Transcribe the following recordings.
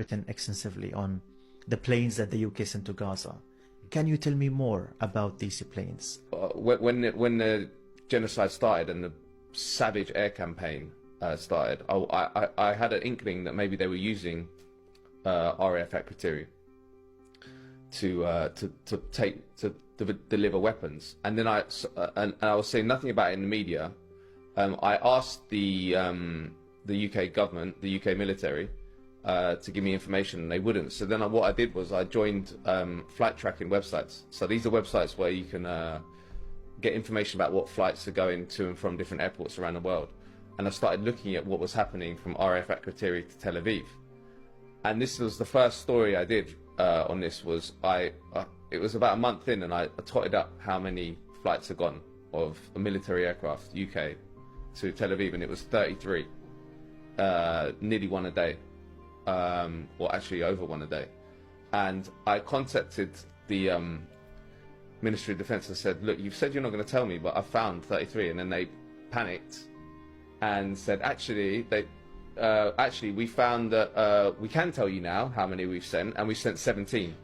written extensively on the planes that the UK sent to Gaza. Can you tell me more about these planes? When the genocide started and the savage air campaign started, I had an inkling that maybe they were using RAF Akrotiri to deliver weapons, and then I was saying nothing about it in the media. I asked the UK government, the UK military, to give me information, and they wouldn't. So then what I did was I joined flight tracking websites. So these are websites where you can get information about what flights are going to and from different airports around the world. And I started looking at what was happening from RAF Akrotiri to Tel Aviv. And this was the first story I did on this. Was it was about a month in, and I totted up how many flights had gone of a military aircraft, UK, to Tel Aviv, and it was 33, nearly one a day, or actually over one a day. And I contacted the Ministry of Defence and said, look, you've said you're not going to tell me, but I found 33. And then they panicked and said, actually, we found that we can tell you now how many we've sent, and we sent 17.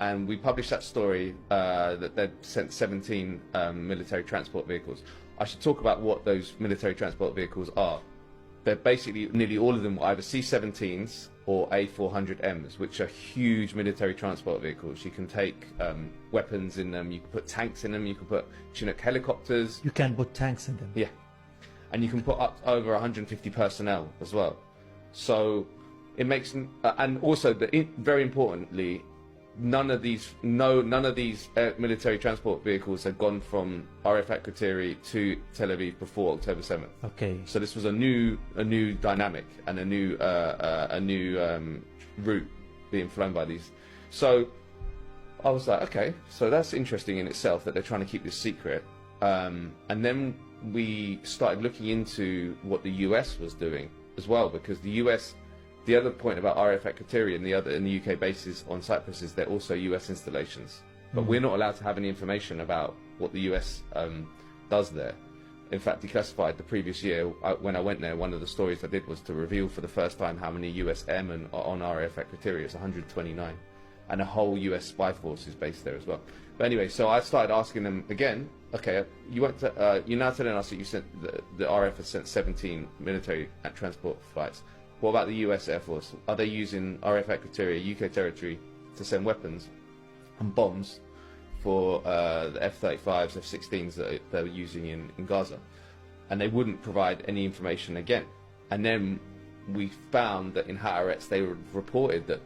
And we published that story that they'd sent 17 military transport vehicles. I should talk about what those military transport vehicles are. They're basically, nearly all of them, either C-17s or A400Ms, which are huge military transport vehicles. You can take weapons in them, you can put tanks in them, you can put Chinook helicopters. You can put tanks in them? Yeah. And you can put up over 150 personnel as well. So it makes, and also, very importantly, none of these military transport vehicles had gone from RAF Akrotiri to Tel Aviv before October 7th. Okay. So this was a new dynamic and a new route being flown by these. So I was like, okay, so that's interesting in itself that they're trying to keep this secret. And then we started looking into what the US was doing as well, because the US. The other point about RAF Akrotiri and the UK bases on Cyprus is they're also US installations, but we're not allowed to have any information about what the US does there. In fact, declassified the previous year when I went there, one of the stories I did was to reveal for the first time how many US airmen are on RAF Akrotiri. It's 129, and a whole US spy force is based there as well. But anyway, so I started asking them again. Okay, you're now telling us that you sent the RAF has sent 17 military transport flights. What about the US Air Force? Are they using RAF Akrotiri, UK territory, to send weapons and bombs for the F-35s, F-16s that they're using in Gaza? And they wouldn't provide any information again. And then we found that in Haaretz they reported that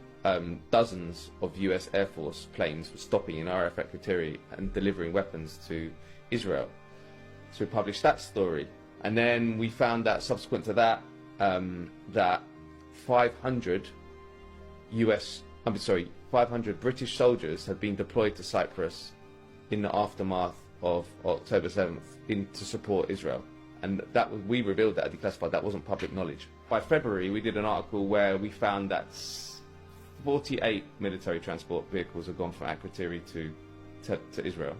dozens of US Air Force planes were stopping in RAF Akrotiri and delivering weapons to Israel. So we published that story. And then we found that subsequent to that, that 500 British soldiers had been deployed to Cyprus in the aftermath of October 7th to support Israel. And we revealed that at Declassified. That wasn't public knowledge. By February, we did an article where we found that 48 military transport vehicles had gone from Akrotiri to Israel.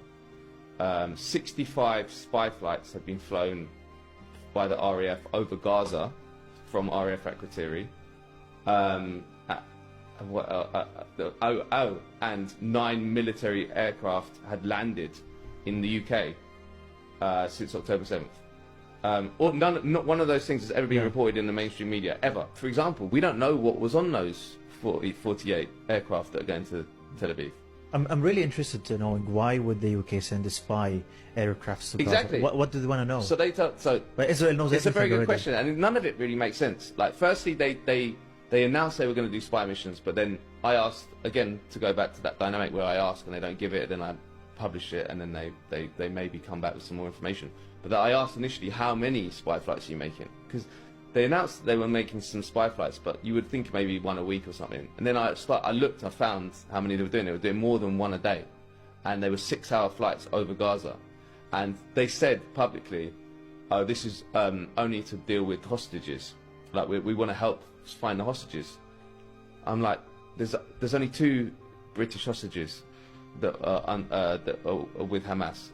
65 spy flights had been flown by the RAF over Gaza from RAF Akrotiri, and 9 military aircraft had landed in the UK since October 7th. Not one of those things has ever been reported in the mainstream media, ever. For example, we don't know what was on those 48 aircraft that are going to Tel Aviv. I'm really interested to knowing why would the UK send the spy aircraft to Gaza? Exactly. What do they want to know? So but Israel knows it's a very good already. question, and none of it really makes sense. Like, firstly, they announced they were going to do spy missions, but then I asked again to go back to that dynamic where I ask and they don't give it, then I publish it, and then they maybe come back with some more information. But I asked initially, how many spy flights are you making? Because they announced they were making some spy flights, but you would think maybe one a week or something. And then I looked, I found how many they were doing. They were doing more than one a day. And they were 6-hour flights over Gaza. And they said publicly, oh, this is only to deal with hostages. Like, we want to help find the hostages. I'm like, there's only 2 British hostages that are with Hamas.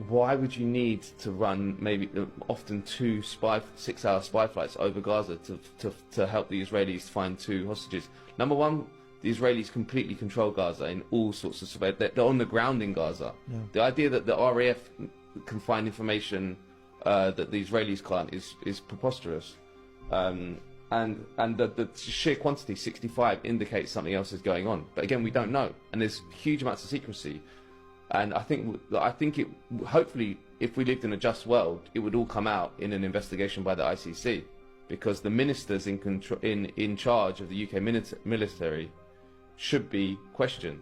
why would you need to run maybe often 2 6-hour spy flights over Gaza to help the Israelis find 2 hostages? Number one, the Israelis completely control Gaza in all sorts of surveillance. They're on the ground in Gaza. Yeah. The idea that the RAF can find information that the Israelis can't is preposterous. And the sheer quantity, 65, indicates something else is going on. But again, we don't know, and there's huge amounts of secrecy. And I think it, hopefully, if we lived in a just world, it would all come out in an investigation by the ICC, because the ministers in charge of the UK military should be questioned.